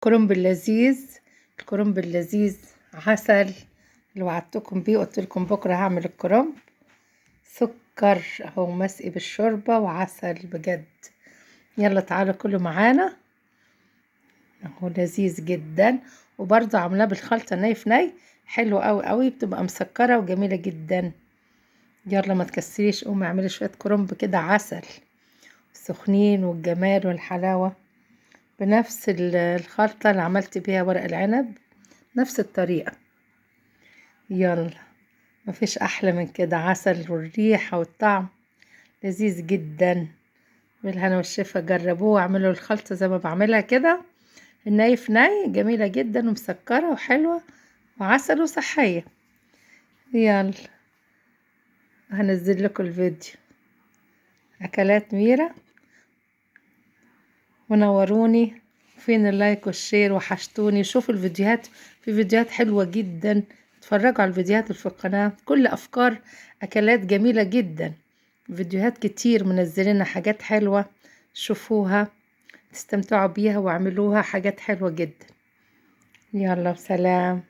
كرنب اللذيذ. الكرنب اللذيذ عسل اللي وعدتكم بيه، قلت لكم بكره هعمل الكرنب. سكر اهو مسقي بالشوربه وعسل بجد. يلا تعالوا كلوا معانا، اهو لذيذ جدا. وبرضه عاملاه بالخلطه ني في ني، حلو قوي قوي، بتبقى مسكره وجميله جدا. يلا ما تكسريش، قومي اعملي شويه كرنب كده عسل، السخنين والجمال والحلاوه، بنفس الخلطة اللي عملت بيها ورق العنب، نفس الطريقة. يلا مفيش أحلى من كده، عسل والريحة والطعم لذيذ جدا. بالهنا والشفا، جربوه واعملوا الخلطة زي ما بعملها كده، الني في ني، جميلة جدا ومسكرة وحلوة وعسل وصحية. يلا هنزل لكم الفيديو أكلات ميرا، ونوروني. فين اللايك والشير؟ وحشتوني. شوفوا الفيديوهات، في فيديوهات حلوة جدا، اتفرجوا على الفيديوهات اللي في القناة، كل أفكار أكلات جميلة جدا. فيديوهات كتير منزلين حاجات حلوة، شوفوها تستمتعوا بيها واعملوها، حاجات حلوة جدا. يلا وسلام.